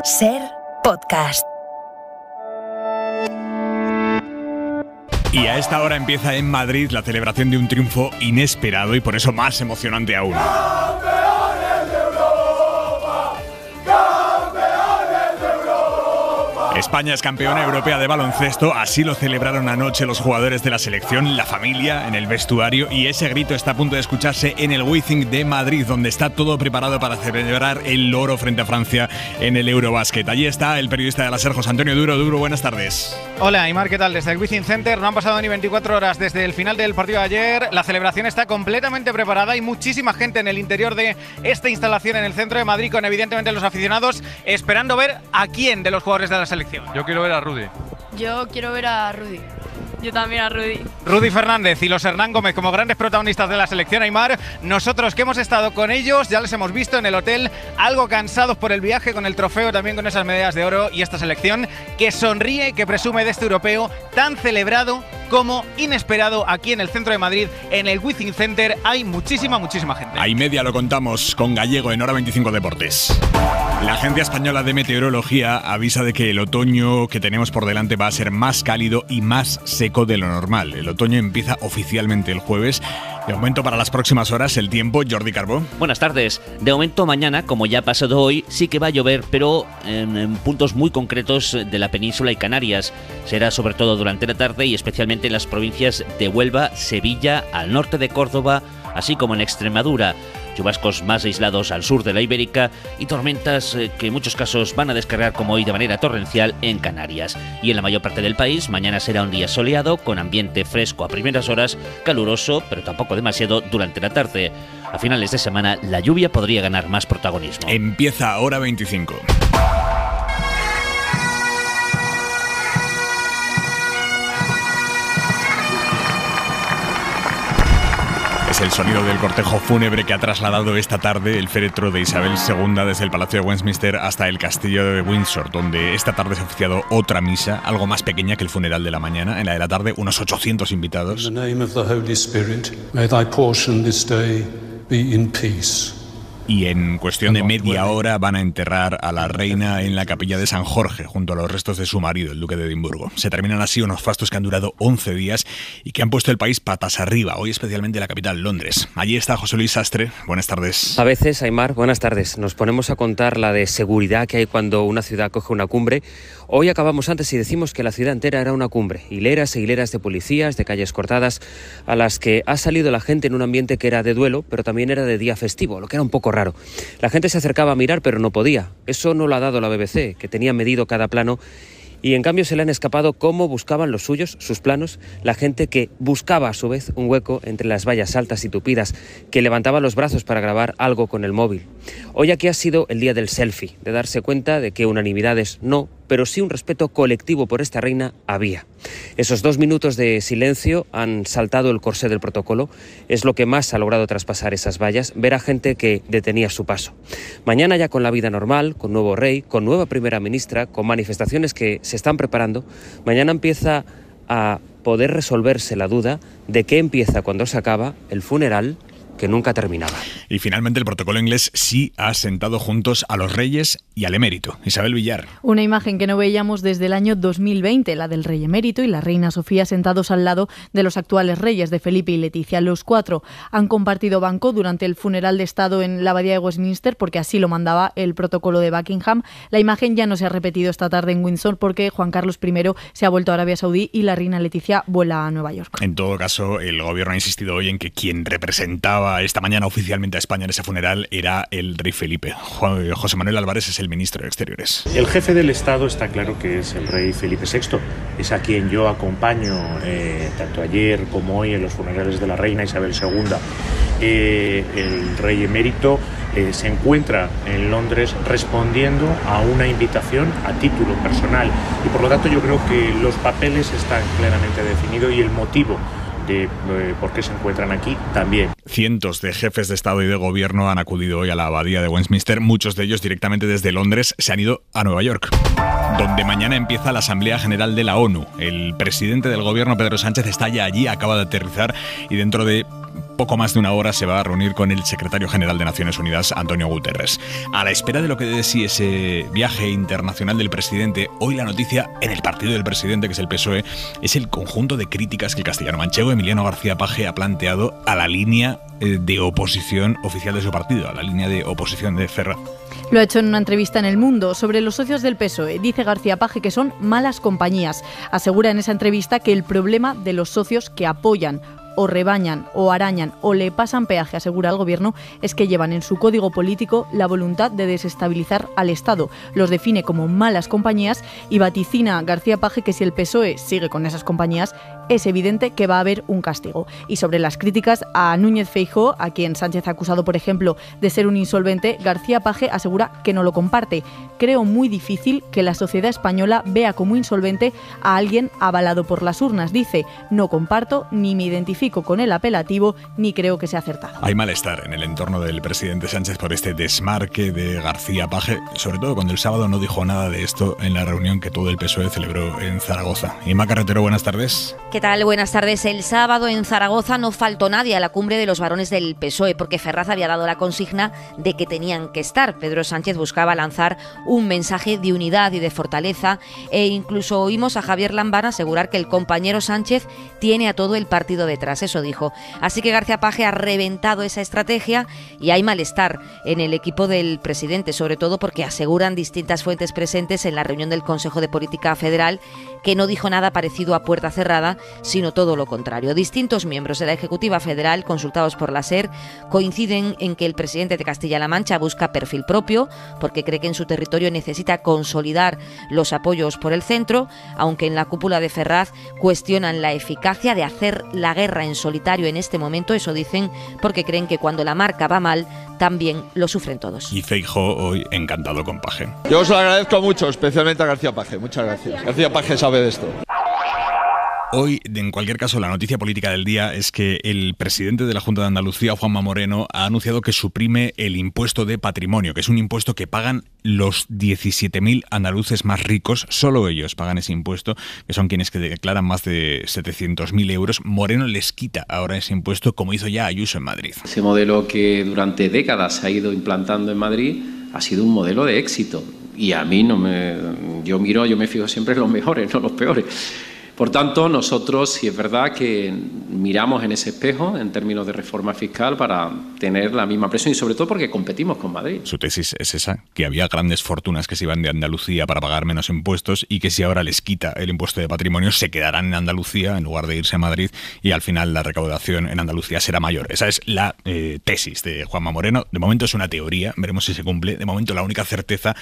SER Podcast. Y a esta hora empieza en Madrid la celebración de un triunfo inesperado y por eso más emocionante aún. España es campeona europea de baloncesto, así lo celebraron anoche los jugadores de la selección, la familia, en el vestuario, y ese grito está a punto de escucharse en el Wizzing de Madrid, donde está todo preparado para celebrar el oro frente a Francia en el Eurobasket. Allí está el periodista de la SER, José Antonio Duro. Duro, buenas tardes. Hola, Aimar, ¿qué tal? Desde el Wizzing Center no han pasado ni 24 horas desde el final del partido de ayer. La celebración está completamente preparada. Hay muchísima gente en el interior de esta instalación en el centro de Madrid, con evidentemente los aficionados, esperando ver a quién de los jugadores de la selección. Yo quiero ver a Rudy. Yo quiero ver a Rudy. Yo también a Rudy. Rudy Fernández y los Hernán Gómez como grandes protagonistas de la selección, Aimar. Nosotros que hemos estado con ellos, ya les hemos visto en el hotel, algo cansados por el viaje, con el trofeo, también con esas medallas de oro, y esta selección que sonríe, que presume de este europeo tan celebrado como inesperado aquí en el centro de Madrid, en el Wizzing Center. Hay muchísima gente. A y media lo contamos con Gallego en Hora 25 Deportes. La Agencia Española de Meteorología avisa de que el otoño que tenemos por delante va a ser más cálido y más seco de lo normal. El otoño empieza oficialmente el jueves. De momento, para las próximas horas, el tiempo, Jordi Carbó. Buenas tardes. De momento, mañana, como ya ha pasado hoy, sí que va a llover, pero en puntos muy concretos de la península y Canarias. Será sobre todo durante la tarde y especialmente en las provincias de Huelva, Sevilla, al norte de Córdoba, así como en Extremadura. Chubascos más aislados al sur de la Ibérica y tormentas que en muchos casos van a descargar como hoy de manera torrencial en Canarias. Y en la mayor parte del país mañana será un día soleado con ambiente fresco a primeras horas, caluroso pero tampoco demasiado durante la tarde. A finales de semana la lluvia podría ganar más protagonismo. Empieza Hora 25. Es el sonido del cortejo fúnebre que ha trasladado esta tarde el féretro de Isabel II desde el Palacio de Westminster hasta el Castillo de Windsor, donde esta tarde se ha oficiado otra misa, algo más pequeña que el funeral de la mañana. En la de la tarde, unos 800 invitados. In the name of the Holy Spirit, may thy portion this day be in peace. Y en cuestión de media hora van a enterrar a la reina en la capilla de San Jorge, junto a los restos de su marido, el duque de Edimburgo. Se terminan así unos fastos que han durado 11 días y que han puesto el país patas arriba, hoy especialmente la capital, Londres. Allí está José Luis Sastre. Buenas tardes. A veces, Aimar, buenas tardes. Nos ponemos a contar la de seguridad que hay cuando una ciudad coge una cumbre. Hoy acabamos antes y decimos que la ciudad entera era una cumbre. Hileras e hileras de policías, de calles cortadas, a las que ha salido la gente en un ambiente que era de duelo, pero también era de día festivo, lo que era un poco raro. La gente se acercaba a mirar, pero no podía. Eso no lo ha dado la BBC, que tenía medido cada plano, y en cambio se le han escapado cómo buscaban los suyos, sus planos, la gente que buscaba a su vez un hueco entre las vallas altas y tupidas, que levantaba los brazos para grabar algo con el móvil. Hoy aquí ha sido el día del selfie, de darse cuenta de que unanimidades no, pero sí un respeto colectivo por esta reina había. Esos 2 minutos de silencio han saltado el corsé del protocolo. Es lo que más ha logrado traspasar esas vallas, ver a gente que detenía su paso. Mañana ya con la vida normal, con nuevo rey, con nueva primera ministra, con manifestaciones que se están preparando, mañana empieza a poder resolverse la duda de qué empieza cuando se acaba el funeral que nunca terminaba. Y finalmente el protocolo inglés sí ha sentado juntos a los reyes y al emérito. Isabel Villar. Una imagen que no veíamos desde el año 2020, la del rey emérito y la reina Sofía sentados al lado de los actuales reyes, de Felipe y Leticia. Los 4 han compartido banco durante el funeral de Estado en la abadía de Westminster, porque así lo mandaba el protocolo de Buckingham. La imagen ya no se ha repetido esta tarde en Windsor, porque Juan Carlos I se ha vuelto a Arabia Saudí y la reina Leticia vuela a Nueva York. En todo caso, el gobierno ha insistido hoy en que quien representaba esta mañana oficialmente a España en ese funeral era el rey Felipe. José Manuel Álvarez es el ministro de Exteriores. El jefe del Estado está claro que es el rey Felipe VI. Es a quien yo acompaño tanto ayer como hoy en los funerales de la reina Isabel II. El rey emérito se encuentra en Londres respondiendo a una invitación a título personal y por lo tanto yo creo que los papeles están claramente definidos y el motivo de por qué se encuentran aquí también. Cientos de jefes de Estado y de Gobierno han acudido hoy a la abadía de Westminster, muchos de ellos directamente desde Londres se han ido a Nueva York. donde mañana empieza la Asamblea General de la ONU. El presidente del gobierno, Pedro Sánchez, está ya allí, acaba de aterrizar y dentro de poco más de una hora se va a reunir con el secretario general de Naciones Unidas, Antonio Guterres. A la espera de lo que dé de sí ese viaje internacional del presidente, hoy la noticia en el partido del presidente, que es el PSOE, es el conjunto de críticas que el castellano manchego Emiliano García Paje ha planteado a la línea de oposición oficial de su partido, a la línea de oposición de Ferraz. Lo ha hecho en una entrevista en El Mundo sobre los socios del PSOE. Dice García Paje que son malas compañías. Asegura en esa entrevista que el problema de los socios que apoyan o rebañan o arañan o le pasan peaje, asegura el gobierno, es que llevan en su código político la voluntad de desestabilizar al Estado. Los define como malas compañías y vaticina García Paje que si el PSOE sigue con esas compañías, es evidente que va a haber un castigo. Y sobre las críticas a Núñez Feijóo, a quien Sánchez ha acusado, por ejemplo, de ser un insolvente, García Paje asegura que no lo comparte. Creo muy difícil que la sociedad española vea como insolvente a alguien avalado por las urnas. Dice, no comparto ni me identifico con el apelativo ni creo que sea acertado. Hay malestar en el entorno del presidente Sánchez por este desmarque de García Paje, sobre todo cuando el sábado no dijo nada de esto en la reunión que todo el PSOE celebró en Zaragoza. Inma Carretero, buenas tardes. ¿Qué tal? Buenas tardes. El sábado en Zaragoza no faltó nadie a la cumbre de los varones del PSOE porque Ferraz había dado la consigna de que tenían que estar. Pedro Sánchez buscaba lanzar un mensaje de unidad y de fortaleza e incluso oímos a Javier Lambán asegurar que el compañero Sánchez tiene a todo el partido detrás. Eso dijo. Así que García Paje ha reventado esa estrategia y hay malestar en el equipo del presidente, sobre todo porque aseguran distintas fuentes presentes en la reunión del Consejo de Política Federal que no dijo nada parecido a puerta cerrada, sino todo lo contrario. Distintos miembros de la Ejecutiva Federal, consultados por la SER, coinciden en que el presidente de Castilla-La Mancha busca perfil propio, porque cree que en su territorio necesita consolidar los apoyos por el centro, aunque en la cúpula de Ferraz cuestionan la eficacia de hacer la guerra en solitario en este momento. Eso dicen porque creen que cuando la marca va mal, también lo sufren todos. Y Feijóo hoy encantado con Paje. Yo os lo agradezco mucho, especialmente a García Paje. Muchas gracias. García Paje sabe de esto. Hoy, en cualquier caso, la noticia política del día es que el presidente de la Junta de Andalucía, Juanma Moreno, ha anunciado que suprime el impuesto de patrimonio, que es un impuesto que pagan los 17.000 andaluces más ricos. Solo ellos pagan ese impuesto, que son quienes que declaran más de 700.000 euros. Moreno les quita ahora ese impuesto, como hizo ya Ayuso en Madrid. Ese modelo que durante décadas se ha ido implantando en Madrid ha sido un modelo de éxito. Y a mí yo me fijo siempre en los mejores, no los peores. Por tanto, nosotros sí es verdad que miramos en ese espejo en términos de reforma fiscal para tener la misma presión y sobre todo porque competimos con Madrid. Su tesis es esa, que había grandes fortunas que se iban de Andalucía para pagar menos impuestos y que si ahora les quita el impuesto de patrimonio se quedarán en Andalucía en lugar de irse a Madrid y al final la recaudación en Andalucía será mayor. Esa es la tesis de Juanma Moreno. De momento es una teoría, veremos si se cumple. De momento la única certeza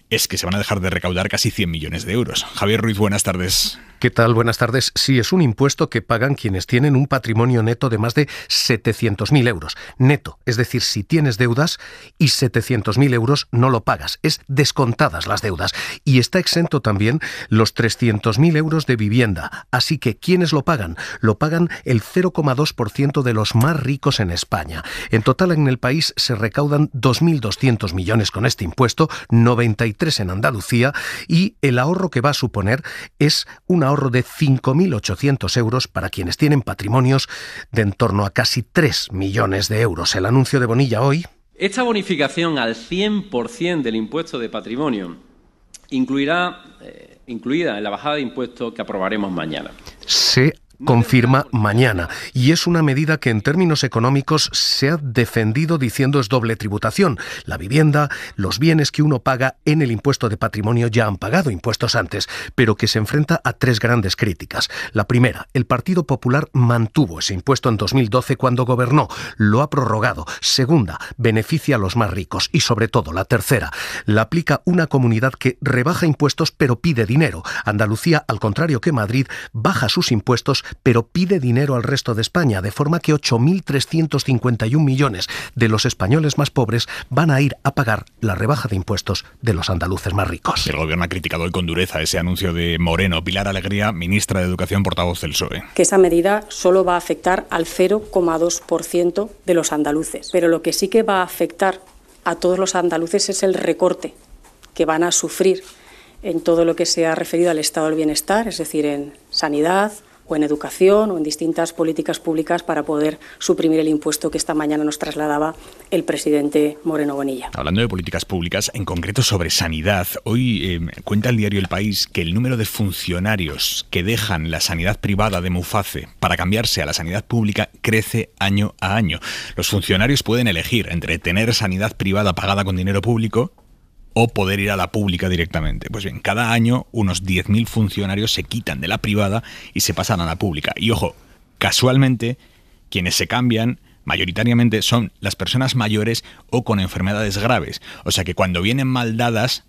es que se van a dejar de recaudar casi 100 millones de euros. Javier Ruiz, buenas tardes. ¿Qué tal? Buenas tardes. Sí, es un impuesto que pagan quienes tienen un patrimonio neto de más de 700.000 euros. Neto, es decir, si tienes deudas y 700.000 euros no lo pagas. Es descontadas las deudas. Y está exento también los 300.000 euros de vivienda. Así que, ¿quiénes lo pagan? Lo pagan el 0,2% de los más ricos en España. En total, en el país se recaudan 2.200 millones con este impuesto, 93 en Andalucía, y el ahorro que va a suponer es un ahorro de 5.800 euros para quienes tienen patrimonios de en torno a casi 3 millones de euros. El anuncio de Bonilla hoy. Esta bonificación al 100% del impuesto de patrimonio incluida en la bajada de impuestos que aprobaremos mañana. Se confirma mañana. Y es una medida que en términos económicos se ha defendido diciendo es doble tributación. La vivienda, los bienes que uno paga en el impuesto de patrimonio ya han pagado impuestos antes, pero que se enfrenta a tres grandes críticas. La primera, el Partido Popular mantuvo ese impuesto en 2012 cuando gobernó, lo ha prorrogado. Segunda, beneficia a los más ricos. Y sobre todo, la tercera, la aplica una comunidad que rebaja impuestos pero pide dinero. Andalucía, al contrario que Madrid, baja sus impuestos pero pide dinero al resto de España, de forma que 8.351 millones de los españoles más pobres van a ir a pagar la rebaja de impuestos de los andaluces más ricos. El gobierno ha criticado hoy con dureza ese anuncio de Moreno. Pilar Alegría, ministra de Educación, portavoz del PSOE. Que esa medida solo va a afectar al 0,2% de los andaluces, pero lo que sí que va a afectar a todos los andaluces es el recorte que van a sufrir en todo lo que se ha referido al estado del bienestar, es decir, en sanidad o en educación o en distintas políticas públicas para poder suprimir el impuesto que esta mañana nos trasladaba el presidente Moreno Bonilla. Hablando de políticas públicas, en concreto sobre sanidad, hoy cuenta el diario El País que el número de funcionarios que dejan la sanidad privada de Muface para cambiarse a la sanidad pública crece año a año. Los funcionarios pueden elegir entre tener sanidad privada pagada con dinero público o poder ir a la pública directamente. Pues bien, cada año unos 10.000 funcionarios se quitan de la privada y se pasan a la pública. Y ojo, casualmente, quienes se cambian mayoritariamente son las personas mayores o con enfermedades graves. O sea que cuando vienen mal dadas,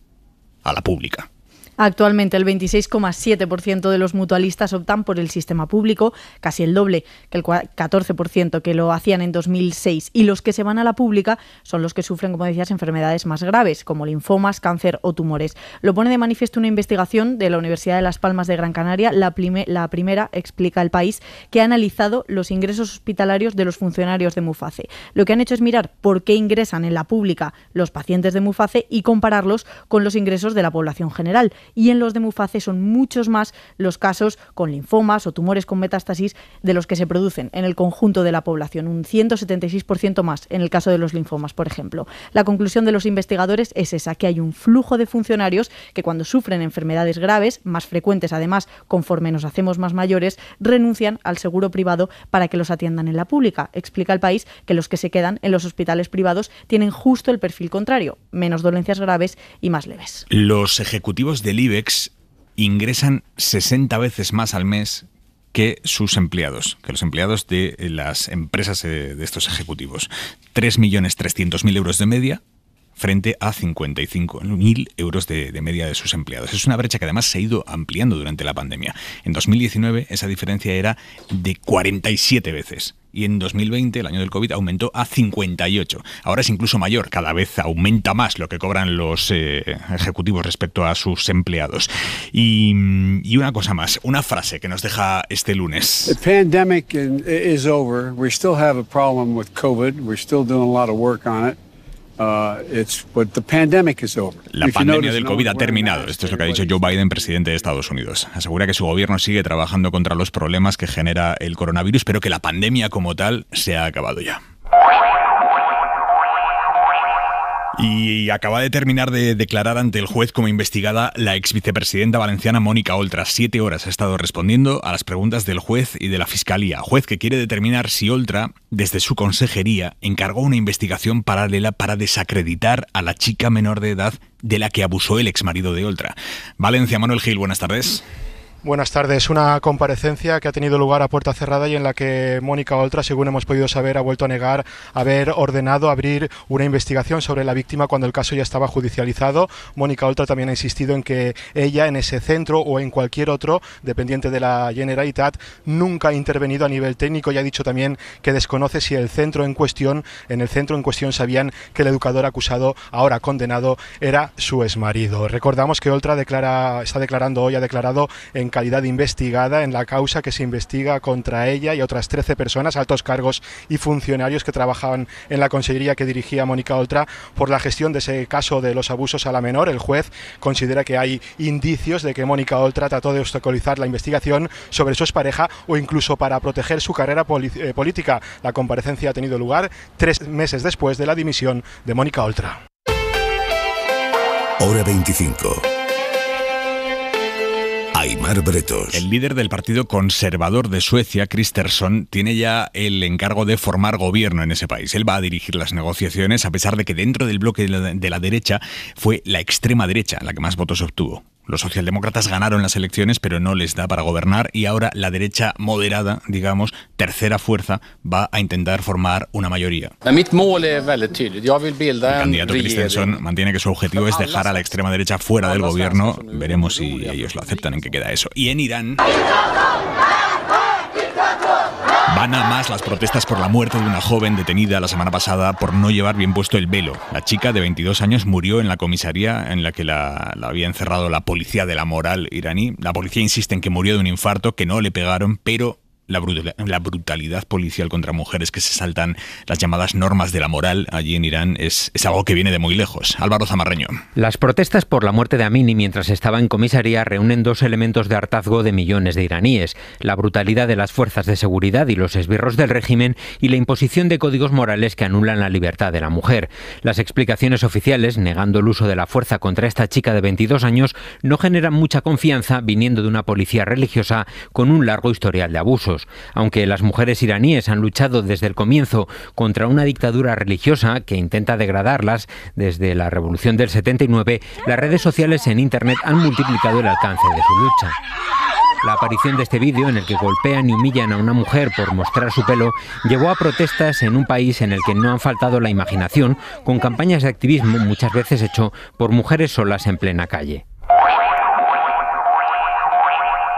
a la pública. Actualmente el 26,7% de los mutualistas optan por el sistema público, casi el doble que el 14% que lo hacían en 2006. Y los que se van a la pública son los que sufren, como decías, enfermedades más graves, como linfomas, cáncer o tumores. Lo pone de manifiesto una investigación de la Universidad de Las Palmas de Gran Canaria. La primera, explica El País, que ha analizado los ingresos hospitalarios de los funcionarios de Muface. Lo que han hecho es mirar por qué ingresan en la pública los pacientes de Muface y compararlos con los ingresos de la población general. Y en los de Muface son muchos más los casos con linfomas o tumores con metástasis de los que se producen en el conjunto de la población, un 176% más en el caso de los linfomas, por ejemplo. La conclusión de los investigadores es esa, que hay un flujo de funcionarios que cuando sufren enfermedades graves, más frecuentes además conforme nos hacemos más mayores, renuncian al seguro privado para que los atiendan en la pública. Explica El País que los que se quedan en los hospitales privados tienen justo el perfil contrario, menos dolencias graves y más leves. Los ejecutivos del IBEX ingresan 60 veces más al mes que sus empleados, que los empleados de las empresas de estos ejecutivos. 3.300.000 euros de media frente a 55.000 euros de media de sus empleados. Es una brecha que además se ha ido ampliando durante la pandemia. En 2019 esa diferencia era de 47 veces. Y en 2020, el año del COVID, aumentó a 58. Ahora es incluso mayor, cada vez aumenta más lo que cobran los ejecutivos respecto a sus empleados. Y una cosa más, una frase que nos deja este lunes. The pandemic is over. We still have a problem with COVID. We're still doing a lot of work on it. La pandemia del COVID ha terminado. Esto es lo que ha dicho Joe Biden, presidente de Estados Unidos. Asegura que su gobierno sigue trabajando contra los problemas que genera el coronavirus, pero que la pandemia como tal se ha acabado ya. Y acaba de terminar de declarar ante el juez como investigada la ex vicepresidenta valenciana Mónica Oltra. 7 horas ha estado respondiendo a las preguntas del juez y de la fiscalía. Juez que quiere determinar si Oltra, desde su consejería, encargó una investigación paralela para desacreditar a la chica menor de edad de la que abusó el exmarido de Oltra. Valencia, Manuel Gil, buenas tardes. Buenas tardes. Una comparecencia que ha tenido lugar a puerta cerrada y en la que Mónica Oltra, según hemos podido saber, ha vuelto a negar haber ordenado abrir una investigación sobre la víctima cuando el caso ya estaba judicializado. Mónica Oltra también ha insistido en que ella en ese centro o en cualquier otro dependiente de la Generalitat nunca ha intervenido a nivel técnico y ha dicho también que desconoce si en el centro en cuestión sabían que el educador acusado, ahora condenado, era su exmarido. Recordamos que Oltra ha declarado en calidad de investigada en la causa que se investiga contra ella y otras 13 personas, altos cargos y funcionarios que trabajaban en la consellería que dirigía Mónica Oltra por la gestión de ese caso de los abusos a la menor. El juez considera que hay indicios de que Mónica Oltra trató de obstaculizar la investigación sobre su expareja o incluso para proteger su carrera política. La comparecencia ha tenido lugar 3 meses después de la dimisión de Mónica Oltra. Hora 25. Aimar Bretos. El líder del Partido Conservador de Suecia, Kristersson, tiene ya el encargo de formar gobierno en ese país. Él va a dirigir las negociaciones, a pesar de que dentro del bloque de la derecha fue la extrema derecha la que más votos obtuvo. Los socialdemócratas ganaron las elecciones, pero no les da para gobernar y ahora la derecha moderada, digamos, tercera fuerza, va a intentar formar una mayoría. El candidato Kristersson mantiene que su objetivo es dejar a la extrema derecha fuera del gobierno. Veremos si ellos lo aceptan, en qué queda eso. Y en Irán van a más las protestas por la muerte de una joven detenida la semana pasada por no llevar bien puesto el velo. La chica de 22 años murió en la comisaría en la que la había encerrado la policía de la moral iraní. La policía insiste en que murió de un infarto, que no le pegaron, pero la brutalidad policial contra mujeres que se saltan las llamadas normas de la moral allí en Irán es algo que viene de muy lejos. Álvaro Zamarreño. Las protestas por la muerte de Amini mientras estaba en comisaría reúnen dos elementos de hartazgo de millones de iraníes: la brutalidad de las fuerzas de seguridad y los esbirros del régimen, y la imposición de códigos morales que anulan la libertad de la mujer. Las explicaciones oficiales, negando el uso de la fuerza contra esta chica de 22 años, no generan mucha confianza viniendo de una policía religiosa con un largo historial de abusos. Aunque las mujeres iraníes han luchado desde el comienzo contra una dictadura religiosa que intenta degradarlas desde la revolución del 79, las redes sociales en Internet han multiplicado el alcance de su lucha. La aparición de este vídeo, en el que golpean y humillan a una mujer por mostrar su pelo, llevó a protestas en un país en el que no han faltado la imaginación, con campañas de activismo muchas veces hecho por mujeres solas en plena calle.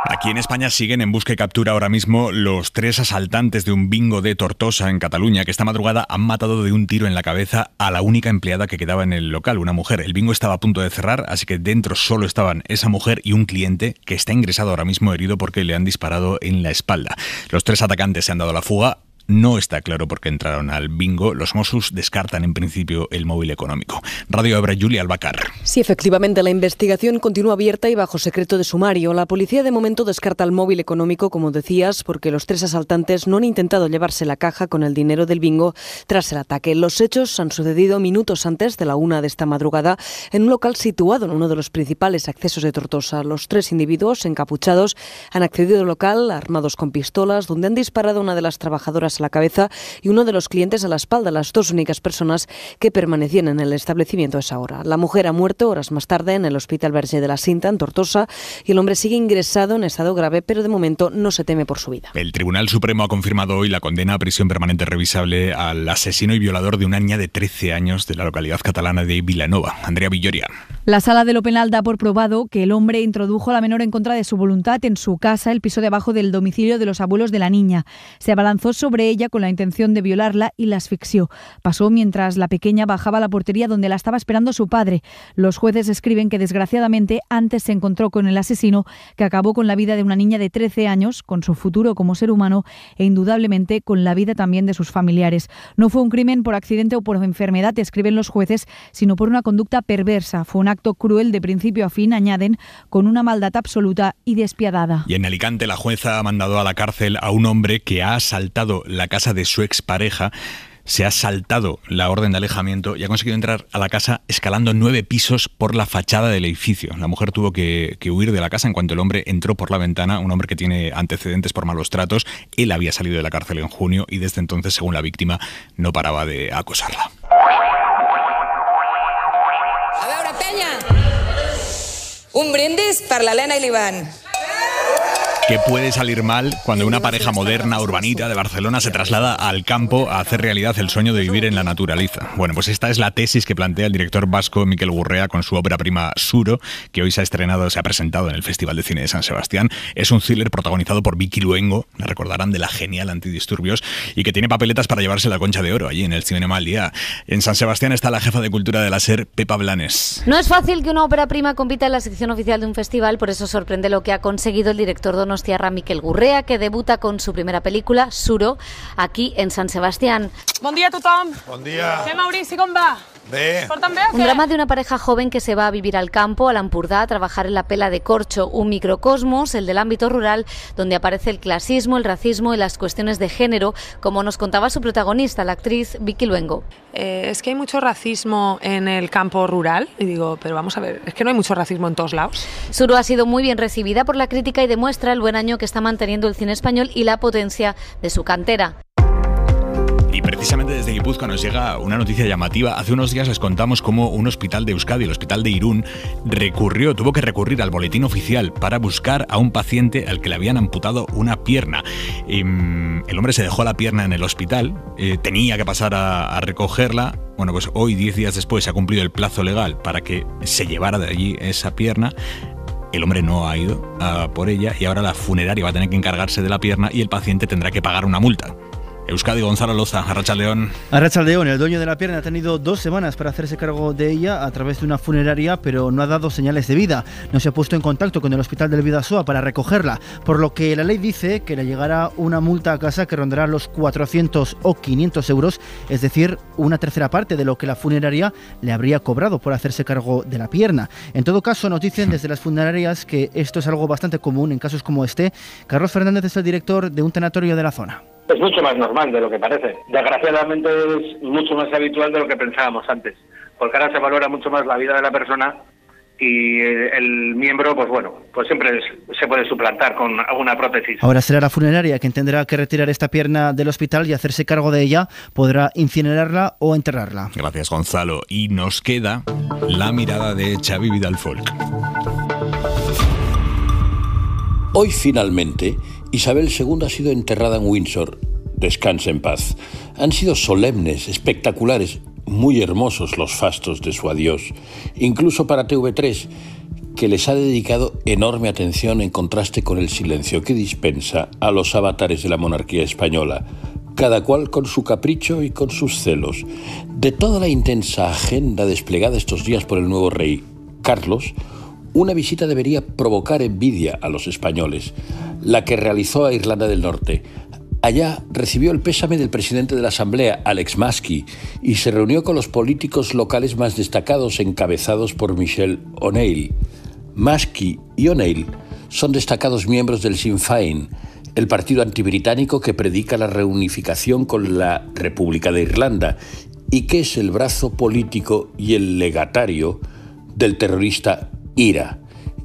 Aquí en España siguen en busca y captura ahora mismo los 3 asaltantes de un bingo de Tortosa, en Cataluña, que esta madrugada han matado de un tiro en la cabeza a la única empleada que quedaba en el local, una mujer. El bingo estaba a punto de cerrar, así que dentro solo estaban esa mujer y un cliente que está ingresado ahora mismo herido porque le han disparado en la espalda. Los 3 atacantes se han dado la fuga. No está claro por qué entraron al bingo. Los Mossos descartan en principio el móvil económico. Radio Ebra, Julia Albacar. Sí, efectivamente, la investigación continúa abierta y bajo secreto de sumario. La policía de momento descarta el móvil económico, como decías, porque los 3 asaltantes no han intentado llevarse la caja con el dinero del bingo tras el ataque. Los hechos han sucedido minutos antes de la 1 de esta madrugada en un local situado en uno de los principales accesos de Tortosa. Los 3 individuos encapuchados han accedido al local armados con pistolas, donde han disparado a una de las trabajadoras a la cabeza y uno de los clientes a la espalda, las 2 únicas personas que permanecían en el establecimiento a esa hora. La mujer ha muerto horas más tarde en el Hospital Verge de la Cinta, en Tortosa, y el hombre sigue ingresado en estado grave, pero de momento no se teme por su vida. El Tribunal Supremo ha confirmado hoy la condena a prisión permanente revisable al asesino y violador de una niña de 13 años de la localidad catalana de Vilanova. Andrea Villoria. La Sala de lo Penal da por probado que el hombre introdujo a la menor en contra de su voluntad en su casa, el piso de abajo del domicilio de los abuelos de la niña. Se abalanzó sobre ella con la intención de violarla y la asfixió. Pasó mientras la pequeña bajaba a la portería donde la estaba esperando su padre. Los jueces escriben que desgraciadamente antes se encontró con el asesino, que acabó con la vida de una niña de 13 años, con su futuro como ser humano e indudablemente con la vida también de sus familiares. No fue un crimen por accidente o por enfermedad, escriben los jueces, sino por una conducta perversa. Fue un acto cruel de principio a fin, añaden, con una maldad absoluta y despiadada. Y en Alicante la jueza ha mandado a la cárcel a un hombre que ha asaltado la casa de su expareja. Se ha saltado la orden de alejamiento y ha conseguido entrar a la casa escalando 9 pisos por la fachada del edificio. La mujer tuvo que huir de la casa en cuanto el hombre entró por la ventana, un hombre que tiene antecedentes por malos tratos. Él había salido de la cárcel en junio y desde entonces, según la víctima, no paraba de acosarla. A veure, penya! Un brindis per l'Helena i l'Ivan. ¿Qué puede salir mal cuando una pareja moderna, urbanita de Barcelona se traslada al campo a hacer realidad el sueño de vivir en la naturaleza? Bueno, pues esta es la tesis que plantea el director vasco Mikel Gurrea con su ópera prima Suro, que hoy se ha presentado en el Festival de Cine de San Sebastián. Es un thriller protagonizado por Vicky Luengo, la recordarán de la genial Antidisturbios, y que tiene papeletas para llevarse la Concha de Oro allí en el Cinema al Día. En San Sebastián está la jefa de cultura de la SER, Pepa Blanes. No es fácil que una ópera prima compita en la sección oficial de un festival, por eso sorprende lo que ha conseguido el director donostiarra Mikel Gurrea, que debuta con su primera película, Suro, aquí en San Sebastián. Bon dia a tothom. Bon dia. Què, Maurici, com va? Bé. Porten bé o què? Un drama de una pareja joven que se va a vivir al campo, al Ampurdá, a trabajar en la pela de corcho, un microcosmos, el del ámbito rural, donde aparece el clasismo, el racismo y las cuestiones de género, como nos contaba su protagonista, la actriz Vicky Luengo. Es que hay mucho racismo en el campo rural. Y digo, pero vamos a ver, es que no hay mucho racismo en todos lados. Suro ha sido muy bien recibida por la crítica y demuestra el buen año que está manteniendo el cine español y la potencia de su cantera. Y precisamente desde Guipúzcoa nos llega una noticia llamativa. Hace unos días les contamos cómo un hospital de Euskadi, el hospital de Irún, tuvo que recurrir al boletín oficial para buscar a un paciente al que le habían amputado una pierna. El hombre se dejó la pierna en el hospital, tenía que pasar a recogerla. Bueno, pues hoy, 10 días después, se ha cumplido el plazo legal para que se llevara de allí esa pierna. El hombre no ha ido a por ella y ahora la funeraria va a tener que encargarse de la pierna y el paciente tendrá que pagar una multa. Euskadi, Gonzalo Loza, Arratsaldeon. Arratsaldeon, el dueño de la pierna ha tenido 2 semanas para hacerse cargo de ella a través de una funeraria, pero no ha dado señales de vida. No se ha puesto en contacto con el hospital del Bidasoa para recogerla, por lo que la ley dice que le llegará una multa a casa que rondará los 400 o 500 euros, es decir, una tercera parte de lo que la funeraria le habría cobrado por hacerse cargo de la pierna. En todo caso, nos dicen desde las funerarias que esto es algo bastante común en casos como este. Carlos Fernández es el director de un tanatorio de la zona. Es mucho más normal de lo que parece. Desgraciadamente es mucho más habitual de lo que pensábamos antes, porque ahora se valora mucho más la vida de la persona y el miembro, pues siempre se puede suplantar con alguna prótesis. Ahora será la funeraria quien tendrá que retirar esta pierna del hospital y hacerse cargo de ella. Podrá incinerarla o enterrarla. Gracias, Gonzalo. Y nos queda la mirada de Xavi Vidal-Folk. Hoy finalmente Isabel II ha sido enterrada en Windsor. Descanse en paz. Han sido solemnes, espectaculares, muy hermosos los fastos de su adiós, incluso para TV3, que les ha dedicado enorme atención en contraste con el silencio que dispensa a los avatares de la monarquía española, cada cual con su capricho y con sus celos. De toda la intensa agenda desplegada estos días por el nuevo rey, Carlos, una visita debería provocar envidia a los españoles, la que realizó a Irlanda del Norte. Allá recibió el pésame del presidente de la Asamblea, Alex Maskey, y se reunió con los políticos locales más destacados encabezados por Michelle O'Neill. Maskey y O'Neill son destacados miembros del Sinn Féin, el partido antibritánico que predica la reunificación con la República de Irlanda y que es el brazo político y el legatario del terrorista IRA,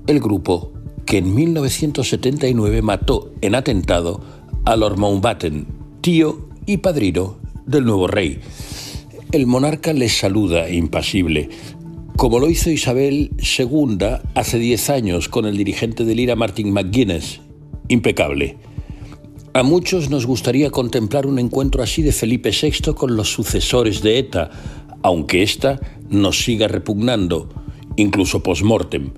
el grupo que en 1979 mató en atentado a Lord Mountbatten, tío y padrino del nuevo rey. El monarca les saluda impasible, como lo hizo Isabel II hace 10 años con el dirigente del IRA, Martin McGuinness. Impecable. A muchos nos gustaría contemplar un encuentro así de Felipe VI con los sucesores de ETA, aunque ésta nos siga repugnando, incluso post-mortem.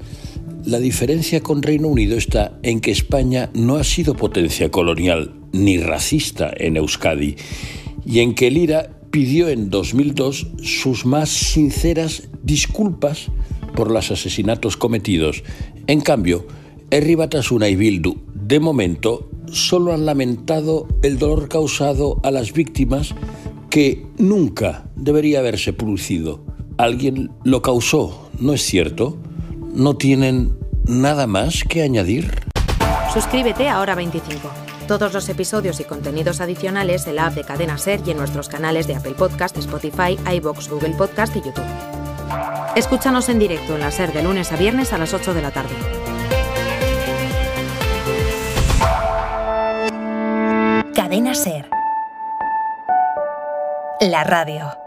La diferencia con Reino Unido está en que España no ha sido potencia colonial ni racista en Euskadi, y en que el IRA pidió en 2002 sus más sinceras disculpas por los asesinatos cometidos. En cambio, Herri Batasuna y Bildu, de momento, solo han lamentado el dolor causado a las víctimas que nunca debería haberse producido. Alguien lo causó, ¿no es cierto? ¿No tienen nada más que añadir? Suscríbete a Hora 25. Todos los episodios y contenidos adicionales en la app de Cadena SER y en nuestros canales de Apple Podcast, Spotify, iVoox, Google Podcast y YouTube. Escúchanos en directo en la SER de lunes a viernes a las 8 de la tarde. Cadena SER. La radio.